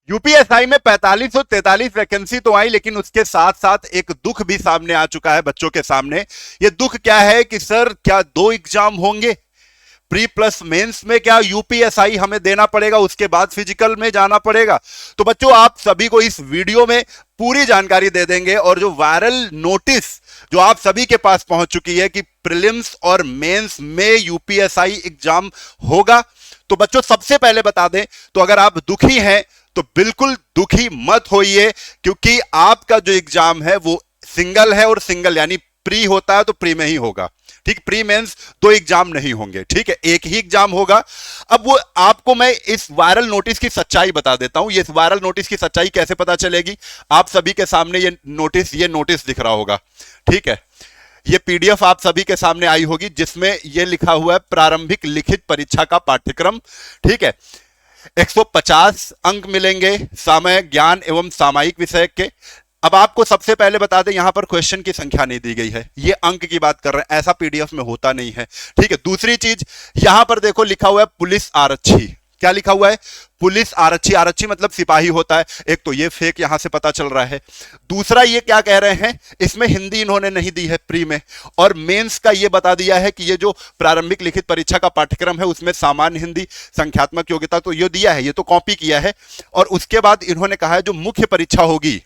UPSI में 45 और 43 vacancy तो आई, लेकिन उसके साथ साथ एक दुख भी सामने आ चुका है बच्चों के सामने। ये दुख क्या है कि सर क्या 2 एग्जाम होंगे? प्री प्लस मेंस में क्या यूपीएसआई हमें देना पड़ेगा, उसके बाद फिजिकल में जाना पड़ेगा? तो बच्चों आप सभी को इस वीडियो में पूरी जानकारी दे देंगे, और जो वायरल नोटिस जो आप सभी के पास पहुंच चुकी है कि प्रीलिम्स और मेंस में यूपीएसआई एग्जाम होगा, तो बच्चों सबसे पहले बता दें, तो अगर आप दुखी हैं तो बिल्कुल दुखी मत होइए, क्योंकि आपका जो एग्जाम है वो सिंगल है, और सिंगल यानी प्री होता है तो प्री में ही होगा। ठीक, प्री मेंस 2 एग्जाम नहीं होंगे, ठीक है, एक ही एग्जाम होगा। अब वो आपको मैं इस वायरल नोटिस की सच्चाई बता देता हूं। ये वायरल नोटिस की सच्चाई कैसे पता चलेगी? आप सभी के सामने ये नोटिस दिख रहा होगा, ठीक है। ये पीडीएफ आप सभी के सामने आई होगी, जिसमें ये लिखा हुआ है प्रारंभिक लिखित परीक्षा का पाठ्यक्रम, ठीक है। 150 अंक मिलेंगे सामय ज्ञान एवं सामायिक विषय के। अब आपको सबसे पहले बता दें, यहां पर क्वेश्चन की संख्या नहीं दी गई है, ये अंक की बात कर रहे हैं, ऐसा पीडीएफ में होता नहीं है, ठीक है। दूसरी चीज, यहां पर देखो लिखा हुआ है पुलिस आरक्षी। क्या लिखा हुआ है? पुलिस आरक्षी। आरक्षी मतलब सिपाही होता है। एक तो ये फेक यहां से पता चल रहा है। दूसरा ये क्या कह रहे हैं, इसमें हिंदी इन्होंने नहीं दी है प्री में, और मेंस का ये बता दिया है कि ये जो प्रारंभिक लिखित परीक्षा का पाठ्यक्रम है उसमें सामान्य हिंदी, संख्यात्मक योग्यता तो ये दिया है, ये तो कॉपी किया है। और उसके बाद इन्होंने कहा है जो मुख्य परीक्षा होगी,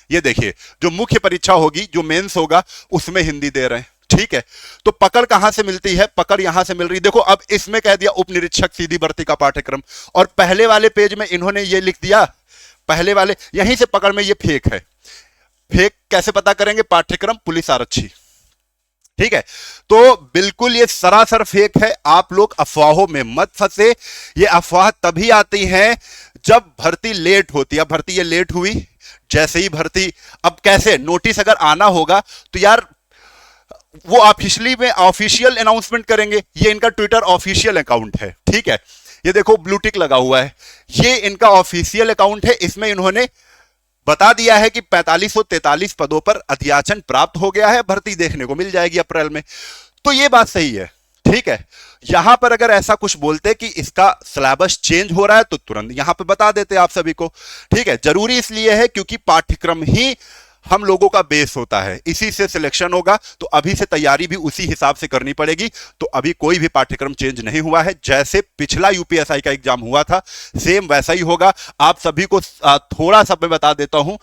ये देखिए जो मुख्य परीक्षा होगी, जो मेंस होगा, उसमें हिंदी दे रहे हैं, ठीक है। तो पकड़ कहां से मिलती है? पकड़ यहां से मिल रही, देखो अब इसमें कह दिया उप निरीक्षक सीधी भर्ती का पाठ्यक्रम, और पहले वाले पेज में इन्होंने ये लिख दिया, पहले वाले, यहीं से पकड़ में ये फेक है। फेक कैसे पता करेंगे? पाठ्यक्रम पुलिस आरक्षी, ठीक है। तो बिल्कुल ये सरासर फेक है, आप लोग अफवाहों में मत फंसे। ये अफवाह तभी आती है जब भर्ती लेट होती है। अब भर्ती ये लेट हुई, जैसे ही भर्ती, अब कैसे नोटिस अगर आना होगा तो यार वो ऑफिशियल अनाउंसमेंट करेंगे। ये इनका ट्विटर ऑफिशियल अकाउंट है, ठीक है। ये देखो ब्लू टिक लगा हुआ है, ये इनका ऑफिशियल अकाउंट है। इसमें इन्होंने बता दिया है कि 4543 पदों पर अध्याचन प्राप्त हो गया है, भर्ती देखने को मिल जाएगी अप्रैल में। तो ये बात सही है, ठीक है। यहां पर अगर ऐसा कुछ बोलते कि इसका सिलेबस चेंज हो रहा है तो तुरंत यहां पे बता देते आप सभी को, ठीक है। जरूरी इसलिए है क्योंकि पाठ्यक्रम ही हम लोगों का बेस होता है, इसी से सिलेक्शन होगा, तो अभी से तैयारी भी उसी हिसाब से करनी पड़ेगी। तो अभी कोई भी पाठ्यक्रम चेंज नहीं हुआ है, जैसे पिछला यूपीएसआई का एग्जाम हुआ था सेम वैसा ही होगा। आप सभी को थोड़ा सा मैं बता देता हूं,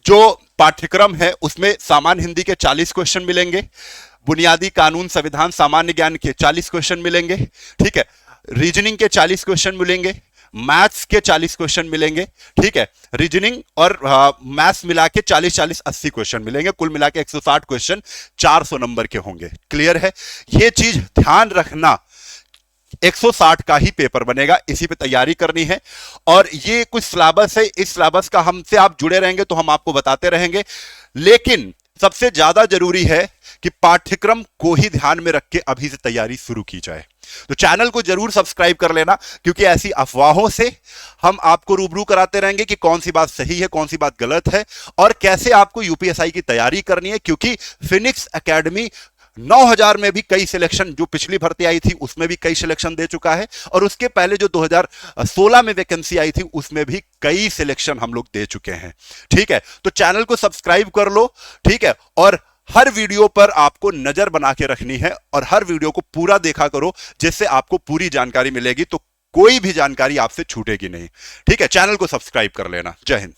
जो पाठ्यक्रम है उसमें सामान्य हिंदी के 40 क्वेश्चन मिलेंगे, बुनियादी कानून संविधान सामान्य ज्ञान के 40 क्वेश्चन मिलेंगे, ठीक है। रीजनिंग के 40 क्वेश्चन मिलेंगे, मैथ्स के 40 क्वेश्चन मिलेंगे, ठीक है। रीजनिंग और मैथ्स मिला के 40-40 80 क्वेश्चन मिलेंगे, कुल मिला के 160 क्वेश्चन 400 नंबर के होंगे। क्लियर है? ये चीज ध्यान रखना, 160 का ही पेपर बनेगा, इसी पे तैयारी करनी है। और ये कुछ सिलेबस है, इस सिलेबस का हमसे आप जुड़े रहेंगे तो हम आपको बताते रहेंगे, लेकिन सबसे ज्यादा जरूरी है कि पाठ्यक्रम को ही ध्यान में रख के अभी से तैयारी शुरू की जाए। तो चैनल को जरूर सब्सक्राइब कर लेना, क्योंकि ऐसी अफवाहों से हम आपको रूबरू कराते रहेंगे कि कौन सी बात सही है, कौन सी बात गलत है, और कैसे आपको यूपीएसआई की तैयारी करनी है। क्योंकि फिनिक्स एकेडमी 9000 में भी कई सिलेक्शन, जो पिछली भर्ती आई थी उसमें भी कई सिलेक्शन दे चुका है, और उसके पहले जो 2016 में वैकेंसी आई थी उसमें भी कई सिलेक्शन हम लोग दे चुके हैं, ठीक है। तो चैनल को सब्सक्राइब कर लो, ठीक है, और हर वीडियो पर आपको नजर बना के रखनी है, और हर वीडियो को पूरा देखा करो, जिससे आपको पूरी जानकारी मिलेगी, तो कोई भी जानकारी आपसे छूटेगी नहीं, ठीक है। चैनल को सब्सक्राइब कर लेना। जय हिंद।